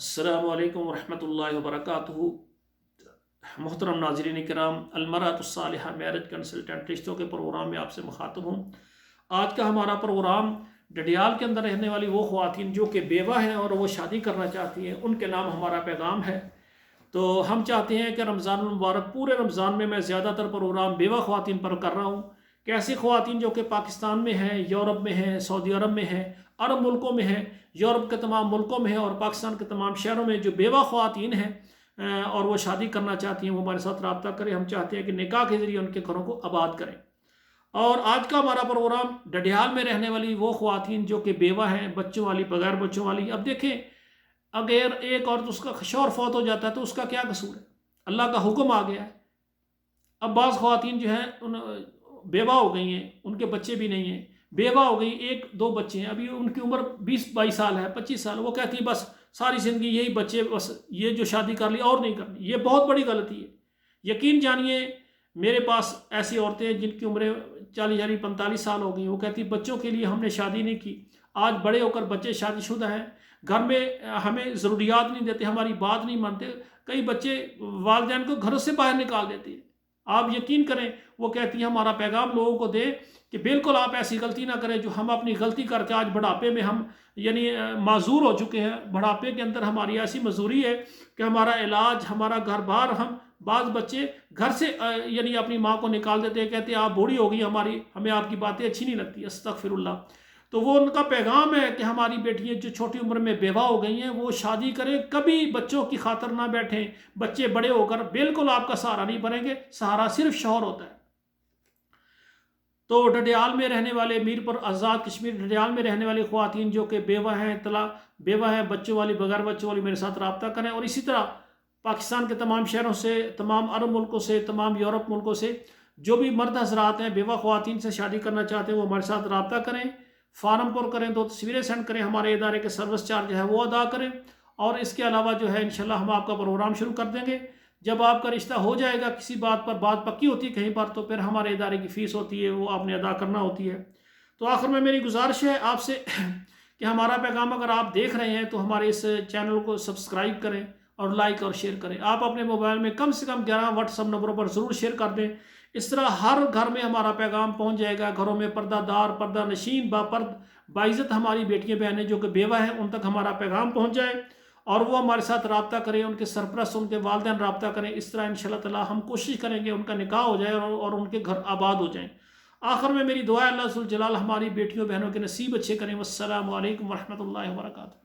السلام علیکم ورحمۃ اللہ وبرکاتہ۔ محترم ناظرین کرام، المرأۃ الصالحہ میرج کنسلٹنٹ رشتوں کے پروگرام میں آپ سے مخاطب ہوں۔ آج کا ہمارا پروگرام ڈڈیال کے اندر رہنے والی وہ خواتین جو کہ بیوہ ہیں اور وہ شادی کرنا چاہتی ہیں، ان کے نام ہمارا پیغام ہے۔ تو ہم چاہتے ہیں کہ رمضان المبارک پورے رمضان میں زیادہ تر پروگرام بیوہ خواتین پر کر رہا ہوں کہ ایسی خواتین جو کہ پاکستان میں ہیں، یورپ میں ہیں، سعودی عرب میں ہیں، عرب ملکوں میں ہیں، یورپ کے تمام ملکوں میں ہیں اور پاکستان کے تمام شہروں میں جو بیوہ خواتین ہیں اور وہ شادی کرنا چاہتی ہیں، وہ ہمارے ساتھ رابطہ کریں۔ ہم چاہتے ہیں کہ نکاح کے ذریعے ان کے گھروں کو آباد کریں۔ اور آج کا ہمارا پروگرام ڈڈیال میں رہنے والی وہ خواتین جو کہ بیوہ ہیں، بچوں والی، بغیر بچوں والی۔ اب دیکھیں، اگر ایک عورت اس کا شوہر فوت ہو جاتا ہے تو اس کا کیا قصور ہے؟ اللہ کا حکم آ گیا ہے۔ اب بعض خواتین جو ہیں بیوہ ہو گئی ہیں، ان کے بچے بھی نہیں ہیں، بیوہ ہو گئی، ایک دو بچے ہیں، ابھی ان کی عمر 20-22 سال ہے، 25 سال، وہ کہتی ہیں بس ساری زندگی یہی بچے، بس یہ جو شادی کر لی اور نہیں کرنی۔ یہ بہت بڑی غلطی ہے۔ یقین جانیے، میرے پاس ایسی عورتیں ہیں جن کی عمریں 40-45 سال ہو گئی، وہ کہتی بچوں کے لیے ہم نے شادی نہیں کی، آج بڑے ہو کر بچے شادی شدہ ہیں، گھر میں ہمیں ضروریات نہیں دیتے، ہماری بات نہیں مانتے، کئی بچے والدین کو گھروں سے باہر نکال دیتے ہیں۔ آپ یقین کریں، وہ کہتی ہیں ہمارا پیغام لوگوں کو دے کہ بالکل آپ ایسی غلطی نہ کریں جو ہم اپنی غلطی کر کے آج بڑھاپے میں ہم معذور ہو چکے ہیں۔ بڑھاپے کے اندر ہماری ایسی مزدوری ہے کہ ہمارا علاج، ہمارا گھر بار، ہم بعض بچے گھر سے اپنی ماں کو نکال دیتے ہیں، کہتے ہیں آپ بوڑھی ہو گئی، ہمیں آپ کی باتیں اچھی نہیں لگتی، استغفر اللہ۔ تو وہ ان کا پیغام ہے کہ ہماری بیٹیاں جو چھوٹی عمر میں بیوہ ہو گئی ہیں وہ شادی کریں، کبھی بچوں کی خاطر نہ بیٹھیں۔ بچے بڑے ہو کر بالکل آپ کا سہارا نہیں بنیں گے، سہارا صرف شوہر ہوتا ہے۔ تو ڈڈیال میں رہنے والے، میرپور آزاد کشمیر ڈڈیال میں رہنے والی خواتین جو کہ بیوہ ہیں، بیوہ ہیں، بچوں والی، بغیر بچوں والی، میرے ساتھ رابطہ کریں۔ اور اسی طرح پاکستان کے تمام شہروں سے، تمام عرب ملکوں سے، تمام یورپ ملکوں سے جو بھی مرد حضرات ہیں بیوہ خواتین سے شادی کرنا چاہتے ہیں، وہ ہمارے ساتھ رابطہ کریں، فارم پر کریں، 2 تصویریں سینڈ کریں، ہمارے ادارے کے سروس چارج ہے وہ ادا کریں، اور اس کے علاوہ جو ہے انشاءاللہ ہم آپ کا پروگرام شروع کر دیں گے۔ جب آپ کا رشتہ ہو جائے گا، کسی بات پر بات پکی ہوتی ہے کہیں پر، تو پھر ہمارے ادارے کی فیس ہوتی ہے، وہ آپ نے ادا کرنا ہوتی ہے۔ تو آخر میں میری گزارش ہے آپ سے کہ ہمارا پیغام اگر آپ دیکھ رہے ہیں تو ہمارے اس چینل کو سبسکرائب کریں اور لائک اور شیئر کریں۔ آپ اپنے موبائل میں کم سے کم 11 واٹس ایپ نمبروں پر ضرور شیئر کر دیں۔ اس طرح ہر گھر میں ہمارا پیغام پہنچ جائے گا، گھروں میں پردہ دار، پردہ نشین، باعزت ہماری بیٹیاں بہنیں جو کہ بیوہ ہیں، ان تک ہمارا پیغام پہنچ جائے اور وہ ہمارے ساتھ رابطہ کریں، ان کے سرپرست، ان کے والدین رابطہ کریں۔ اس طرح انشاءاللہ تعالی ہم کوشش کریں گے ان کا نکاح ہو جائے اور ان کے گھر آباد ہو جائیں۔ آخر میں میری دعا ہے اللہ ذوالجلال ہماری بیٹیوں بہنوں کے نصیب اچھے کریں۔ والسلام علیکم ورحمۃ اللہ وبرکاتہ۔